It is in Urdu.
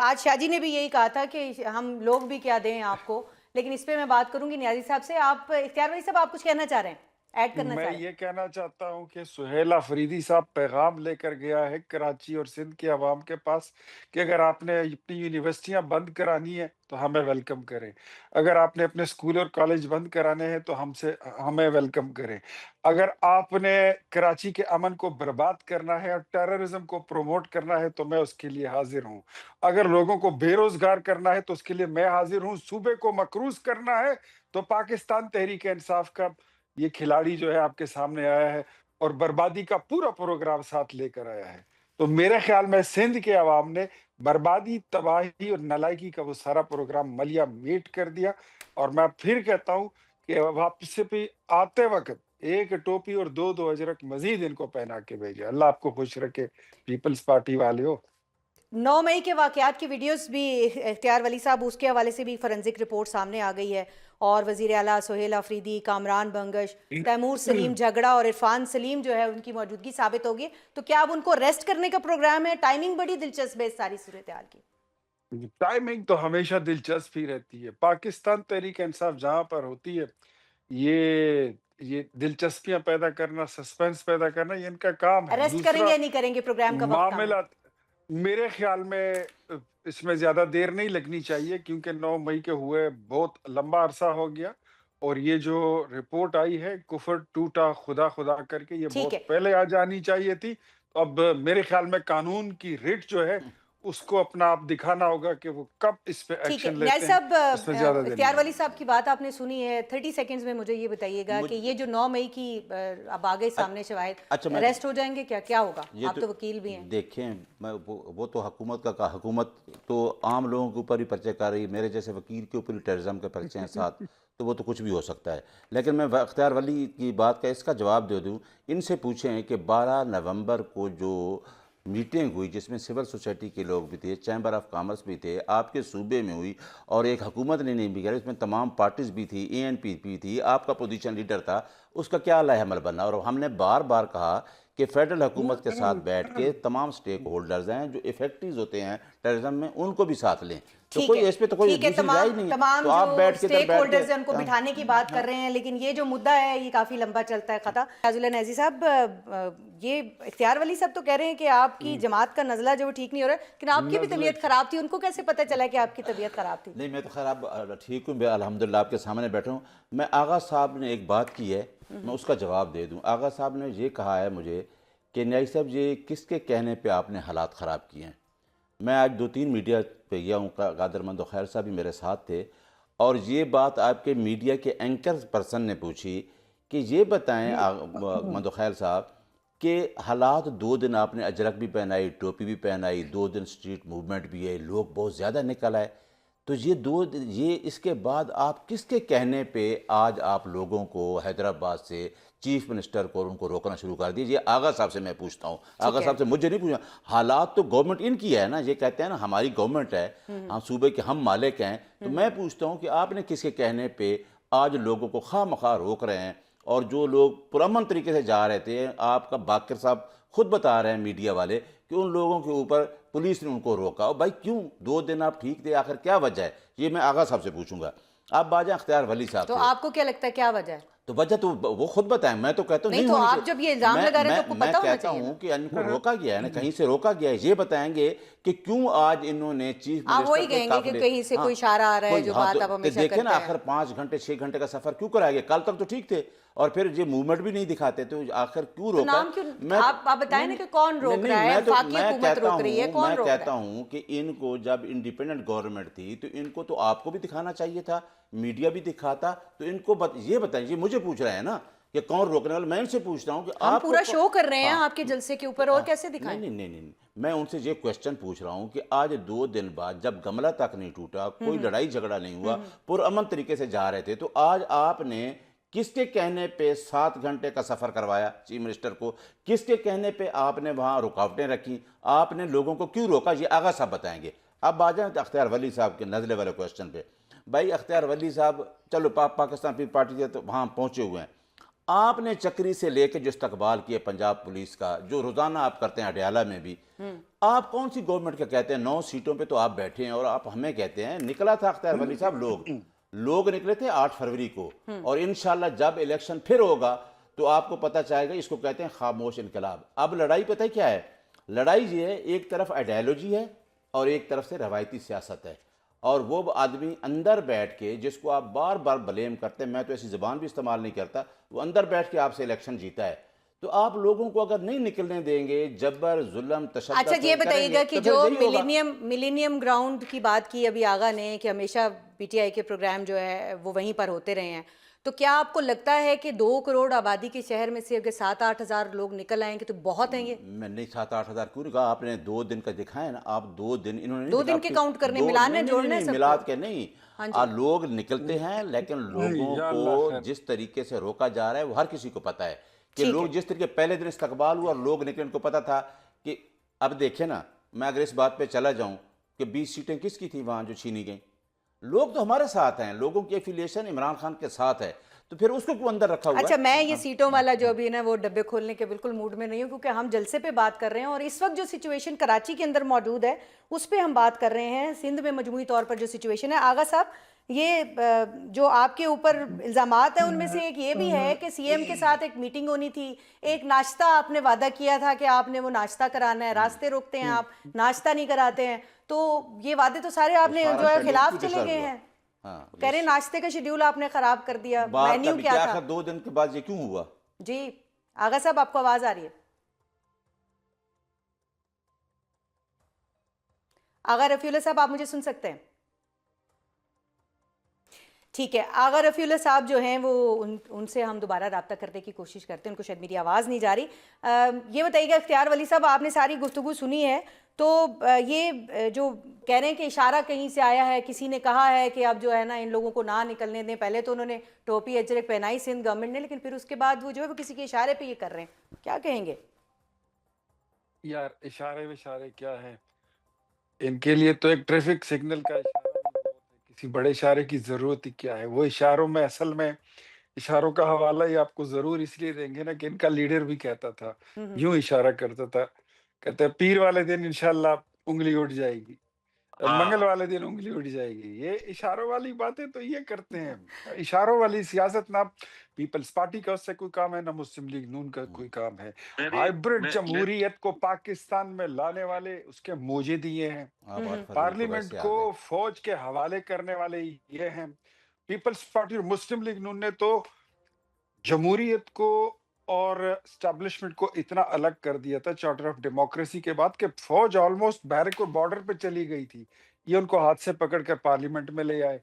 آج شاجی نے بھی یہی کہا تھا کہ ہم لوگ بھی کیا دیں آپ کو، لیکن اس پہ میں بات کروں گی نیازی صاحب سے. آپ اختیار ولی صاحب، آپ کچھ کہنا چاہ رہے ہیں، ایڈ کرنا میں چاہ رہے یہ کہنا چاہتا ہوں کہ سہیل آفریدی صاحب پیغام لے کر گیا ہے کراچی اور سندھ کے عوام کے پاس کہ اگر آپ نے اپنی یونیورسٹیاں بند کرانی ہے تو ہمیں ویلکم کریں. اگر آپ نے اپنے اسکول اور کالج بند کرانے ہیں تو ہمیں ویلکم کریں. اگر آپ نے کراچی کے امن کو برباد کرنا ہے اور ٹیررزم کو پروموٹ کرنا ہے تو میں اس کے لیے حاضر ہوں. اگر لوگوں کو بے روزگار کرنا ہے تو اس کے لیے میں حاضر ہوں. صوبے کو مقروض کرنا ہے تو پاکستان تحریک انصاف کا یہ کھلاڑی جو ہے آپ کے سامنے آیا ہے اور بربادی کا پورا پروگرام ساتھ لے کر آیا ہے. تو میرے خیال میں سندھ کے عوام نے بربادی، تباہی اور نالائکی کا وہ سارا پروگرام ملیا میٹ کر دیا. اور میں پھر کہتا ہوں کہ واپس سے بھی آتے وقت ایک ٹوپی اور دو اجرک مزید ان کو پہنا کے بھیجے. اللہ آپ کو خوش رکھے پیپلز پارٹی والے ہو. 9 مئی کے واقعات کی ویڈیوز بھی اختیار ولی صاحب، اس کے حوالے سے بھی فورنزک رپورٹ سامنے آ گئی ہے، اور وزیر اعلیٰ سہیل آفریدی، کامران بنگش، تیمور سلیم جھگڑا اور عرفان سلیم جو ہے ان کی موجودگی ثابت ہوگی. تو کیا اب ان کو ریسٹ کرنے کا پروگرام ہے؟ ٹائمنگ بڑی دلچسپ ہے اس ساری صورتحال کی. ٹائمنگ تو ہمیشہ دلچسپ ہی رہتی ہے. پاکستان تحریک انصاف جہاں پر ہوتی ہے، یہ دلچسپیاں پیدا کرنا، سسپینس پیدا کرنا، یہ ان کا کام ہے. ریسٹ کریں گے دوسرا یا نہیں کریں گے؟ پروگرام کا وقت کم ہے. معاملات میرے خیال میں اس میں زیادہ دیر نہیں لگنی چاہیے، کیونکہ 9 مئی کے ہوئے بہت لمبا عرصہ ہو گیا. اور یہ جو رپورٹ آئی ہے کفر ٹوٹا خدا خدا کر کے، یہ ٹھیک ہے، بہت پہلے آ جانی چاہیے تھی. اب میرے خیال میں قانون کی ریٹ جو ہے اس کو اپنا آپ دکھانا ہوگا کہ وہ کب اس پہ ٹھیک ہے. ایکشن نیاز لیتے ہیں. صاحب، اس میں زیادہ دیر نہیں اختیار ولی لگے صاحب کی بات آپ نے سنی ہے. 30 سیکنڈز میں مجھے یہ بتائیے گا کہ یہ جو 9 مئی کی اب آگے سامنے شواہد، اچھا میں ریسٹ ہو جائیں گے؟ کیا ہوگا؟ یہ آپ تو وکیل بھی ہیں. دیکھیں، وہ تو حکومت کا حکومت تو عام لوگوں کے اوپر ہی پرچے کر رہی ہے، میرے جیسے وکیل کے اوپر ہی ٹیررزم کے پرچے ہیں ساتھ، تو وہ تو کچھ بھی ہو سکتا ہے. لیکن میں اختیار ولی کی بات کا اس کا جواب دے دوں. ان سے پوچھیں کہ 12 نومبر کو جو میٹنگ ہوئی جس میں سول سوسائٹی کے لوگ بھی تھے، چیمبر آف کامرس بھی تھے، آپ کے صوبے میں ہوئی، اور ایک حکومت نے نہیں بھی کیا، اس میں تمام پارٹیز بھی تھی، اے این پی بھی تھی، آپ کا پوزیشن لیڈر تھا، اس کا کیا لائحہ عمل بننا. اور ہم نے بار بار کہا کہ فیڈرل حکومت کے ساتھ بیٹھ کے تمام سٹیک ہولڈرز ہیں جو ایفیکٹیز ہوتے ہیں ٹیررزم میں، ان کو بھی ساتھ لیں. تو ٹھیک ہے، اس پہ تو کوئی ٹھیک ہے. دوسری رائے نہیں ہے. تمام تو جو آپ بیٹھ کے ادھر سٹیک بیٹھ کے ہولڈرز ہیں ان کو بٹھانے کی بات کر رہے ہیں، لیکن یہ جو مدعا ہے یہ کافی لمبا چلتا ہے. خطا نیاز اللہ نیازی صاحب، یہ اختیار ولی صاحب تو کہہ رہے ہیں کہ آپ کی جماعت کا نزلہ جو ٹھیک نہیں ہو رہا ہے، لیکن آپ کی بھی نزلہ طبیعت خراب تھی. ان کو کیسے پتہ چلا کہ آپ کی طبیعت خراب تھی؟ نہیں، میں تو خیر اب ٹھیک ہوں، الحمدللہ آپ کے سامنے بیٹھا ہوں. میں آغا صاحب نے ایک بات کی ہے، میں اس کا جواب دے دوں. آغا صاحب نے یہ کہا ہے مجھے کہ نیازی صاحب یہ کس کے کہنے پہ آپ نے حالات خراب کیے ہیں. میں آج 2-3 میڈیا پہ گیا ہوں، قادر مند و خیر صاحب بھی میرے ساتھ تھے، اور یہ بات آپ کے میڈیا کے اینکر پرسن نے پوچھی کہ یہ بتائیں مند و خیر صاحب کہ حالات 2 دن آپ نے اجرک بھی پہنائی، ٹوپی بھی پہنائی، 2 دن سٹریٹ موومنٹ بھی ہے، لوگ بہت زیادہ نکل آئے، تو یہ اس کے بعد آپ کس کے کہنے پہ آج آپ لوگوں کو حیدرآباد سے چیف منسٹر کو ان کو روکنا شروع کر دیے؟ یہ آغا صاحب سے میں پوچھتا ہوں، آغا صاحب سے مجھے نہیں پوچھنا. حالات تو گورنمنٹ ان کی ہے نا، یہ کہتے ہیں نا ہماری گورنمنٹ ہے، ہم صوبے کے ہم مالک ہیں. تو میں پوچھتا ہوں کہ آپ نے کس کے کہنے پہ آج لوگوں کو خواہ مخواہ روک رہے ہیں؟ اور جو لوگ پرامن طریقے سے جا رہے تھے، آپ کا باقر صاحب خود بتا رہے ہیں میڈیا والے کہ ان لوگوں کے اوپر پولیس نے ان کو روکا. اور بھائی کیوں 2 دن آپ ٹھیک تھے، آخر کیا وجہ ہے؟ یہ میں آغا صاحب سے پوچھوں گا. آپ آ جائیں اختیار ولی صاحب تو سے. آپ کو کیا لگتا ہے کیا وجہ ہے؟ تو وجہ تو وہ خود بتائیں، میں تو کہتا ہوں نہیں نہیں تو ہونی آپ جب یہ الزام چاہیے. لگا رہے ہیں تو آپ کو میں پتہ ہونا کہتا چاہیے نا. ہوں کہ ان کو روکا گیا ہے نا، کہیں سے روکا گیا ہے. یہ بتائیں گے کہ کیوں آج انہوں نے چیف آپ منسٹر وہی کو کہیں گے کہ کہیں سے کوئی اشارہ آ رہا ہے جو بات آپ ہمیشہ دیکھیں نا، کرتے ہیں. آخر 5 گھنٹے 6 گھنٹے کا سفر کیوں کرائے گے؟ کل تک تو ٹھیک تھے، اور پھر یہ موومنٹ بھی نہیں دکھاتے، تو آخر کیوں تو روکا نام ہے؟ کیوں آپ بتائیں نا کہ کون روک رہا ہے؟ وفاقی حکومت روک رہی ہے، کون میں روک رہا کہتا ہے؟ ہوں کہ ان کو جب انڈیپینڈنٹ گورنمنٹ تھی تو ان کو تو آپ کو بھی دکھانا چاہیے تھا، میڈیا بھی دکھاتا. تو ان کو یہ بتائیں، یہ مجھے پوچھ رہے ہیں نا کہ کون روکنے والا. میں ان سے پوچھتا ہوں کہ ہم آپ کو پورا شو کر رہے ہیں آپ کے جلسے کے اوپر، اور کیسے دکھائیں؟ نہیں، میں ان سے یہ کویسچن پوچھ رہا ہوں کہ آج 2 دن بعد جب گملہ تک نہیں ٹوٹا، کوئی لڑائی جھگڑا نہیں ہوا، پرامن طریقے سے جا رہے تھے، تو آج آپ نے کس کے کہنے پہ 7 گھنٹے کا سفر کروایا چیف منسٹر کو؟ کس کے کہنے پہ آپ نے وہاں رکاوٹیں رکھی؟ آپ نے لوگوں کو کیوں روکا؟ یہ آغا صاحب بتائیں گے. اب آ جائیں اختیار ولی صاحب کے نزلے والے کویسچن پہ. بھائی اختیار ولی صاحب، چلو پاکستان پیپلز پارٹی سے تو وہاں پہنچے ہوئے ہیں. آپ نے چکری سے لے کے جو استقبال کیا پنجاب پولیس کا، جو روزانہ آپ کرتے ہیں اڈیالہ میں بھی، آپ کون سی گورنمنٹ کا کہتے ہیں؟ 9 سیٹوں پہ تو آپ بیٹھے ہیں اور آپ ہمیں کہتے ہیں نکلا تھا اختیار ولی صاحب، لوگ نکلے تھے 8 فروری کو، اور انشاءاللہ جب الیکشن پھر ہوگا تو آپ کو پتہ چاہے گا، اس کو کہتے ہیں خاموش انقلاب۔ اب لڑائی پتہ ہے کیا ہے؟ لڑائی یہ ہے، ایک طرف آئیڈیالوجی ہے اور ایک طرف سے روایتی سیاست ہے، اور وہ آدمی اندر بیٹھ کے جس کو آپ بار بار بلیم کرتے ہیں، میں تو ایسی زبان بھی استعمال نہیں کرتا، وہ اندر بیٹھ کے آپ سے الیکشن جیتا ہے۔ تو آپ لوگوں کو اگر نہیں نکلنے دیں گے، جبر، ظلم، تشدد اچھا یہ کریں بتائیے گے گا کہ تو پھر جو یہی ہوگا۔ ملینیم گراؤنڈ کی بات کی ابھی آغا نے کہ ہمیشہ پی ٹی آئی کے پروگرام جو ہے وہ وہیں پر ہوتے رہے ہیں، تو کیا آپ کو لگتا ہے کہ 2 کروڑ آبادی کے شہر میں سے اگر 7-8 ہزار لوگ نکل آئیں گے تو بہت ہیں یہ؟ میں نہیں 7-8 ہزار کیوں کہا؟ آپ نے 2 دن کا دکھایا نا، آپ 2 دن انہوں نے نہیں 2 دکھا، دن کے کاؤنٹ کرنے، ملانے جوڑنے نہیں سب میلاد کو؟ کے نہیں، ہاں جی لوگ نکلتے ہیں، لیکن لوگوں یا کو اللہ خیر۔ جس طریقے سے روکا جا رہا ہے وہ ہر کسی کو پتہ ہے کہ ٹھیک لوگ ہے، جس طریقے پہلے دن استقبال ہوا اور لوگ نکلے، ان کو پتہ تھا کہ اب دیکھیں نا، میں اگر اس بات پہ چلا جاؤں کہ 20 سیٹیں کس کی تھیں وہاں جو چھینی گئیں، لوگ تو ہمارے ساتھ ہیں، لوگوں کی ایفیلیشن عمران خان کے ساتھ ہے، تو پھر اس کو کیوں اندر رکھا ہوا اچھا ہے؟ میں یہ سیٹوں والا جو ابھی نا وہ ڈبے کھولنے کے بالکل موڈ میں نہیں ہوں، کیونکہ ہم جلسے پہ بات کر رہے ہیں اور اس وقت جو سچویشن کراچی کے اندر موجود ہے اس پہ ہم بات کر رہے ہیں، سندھ میں مجموعی طور پر جو سچویشن ہے۔ آغا صاحب یہ جو آپ کے اوپر الزامات ہیں ان میں سے ایک یہ بھی ہے کہ سی ایم کے ساتھ ایک میٹنگ ہونی تھی، ایک ناشتہ آپ نے وعدہ کیا تھا کہ آپ نے وہ ناشتہ کرانا ہے، راستے روکتے ہیں آپ، ناشتہ نہیں کراتے ہیں، تو یہ وعدے تو سارے آپ وہ نے سارا جو ہے شیڈول خلاف کیوں چلے ڈسٹرب گئے ہوا؟ ہیں، ہاں، کہہ رہے ہیں ناشتے کا شیڈیول آپ نے خراب کر دیا، بات مینیو کا بھی کیا کیا تھا؟ آخر 2 دن کے بعد یہ کیوں ہوا؟ جی آغا صاحب آپ کو آواز آ رہی ہے؟ آغا رفیع اللہ صاحب آپ مجھے سن سکتے ہیں؟ ٹھیک ہے، آغا رفیع اللہ صاحب جو ہیں وہ ان سے ہم دوبارہ رابطہ کرنے کی کوشش کرتے ہیں، ان کو شاید میری آواز نہیں جا رہی۔ یہ بتائیے گا اختیار ولی صاحب، آپ نے ساری گفتگو سنی ہے، تو یہ جو کہہ رہے ہیں کہ اشارہ کہیں سے آیا ہے، کسی نے کہا ہے کہ اب جو ہے نا ان لوگوں کو نہ نکلنے دیں، پہلے تو انہوں نے ٹوپی اجرک پہنائی سندھ گورنمنٹ نے، لیکن پھر اس کے بعد وہ جو ہے وہ کسی کے اشارے پہ یہ کر رہے ہیں، کیا کہیں گے؟ یار اشارے وشارے کیا ہے، ان کے لیے تو ایک ٹریفک سگنل کا اشارہ بھی بہت ہے، کسی بڑے اشارے کی ضرورت ہی کیا ہے؟ وہ اشاروں میں اصل میں اشاروں کا حوالہ ہی آپ کو ضرور اس لیے دیں گے نا کہ ان کا لیڈر بھی کہتا تھا، یوں اشارہ کرتا تھا، کہتا ہے پیر والے دن انشاءاللہ انگلی اٹھ جائے گی، منگل والے دن انگلی اٹھ جائے گی۔ یہ اشاروں والی باتیں تو یہ کرتے ہیں، اشاروں والی سیاست نہ پیپلز پارٹی کا اس سے کوئی کام ہے، نہ مسلم لیگ نون کا کوئی کام ہے۔ ہائیبرڈ جمہوریت کو پاکستان میں لانے والے اس کے موجد یہ ہیں، 8 فروری کو پارلیمنٹ ویسے آ کو گئے۔ فوج کے حوالے کرنے والے یہ ہیں۔ پیپلز پارٹی اور مسلم لیگ نون نے تو جمہوریت کو اور اسٹیبلشمنٹ کو اتنا الگ کر دیا تھا چارٹر آف ڈیموکریسی کے بعد کہ فوج آلموسٹ بیرک اور بارڈر پہ چلی گئی تھی، یہ ان کو ہاتھ سے پکڑ کر پارلیمنٹ میں لے آئے۔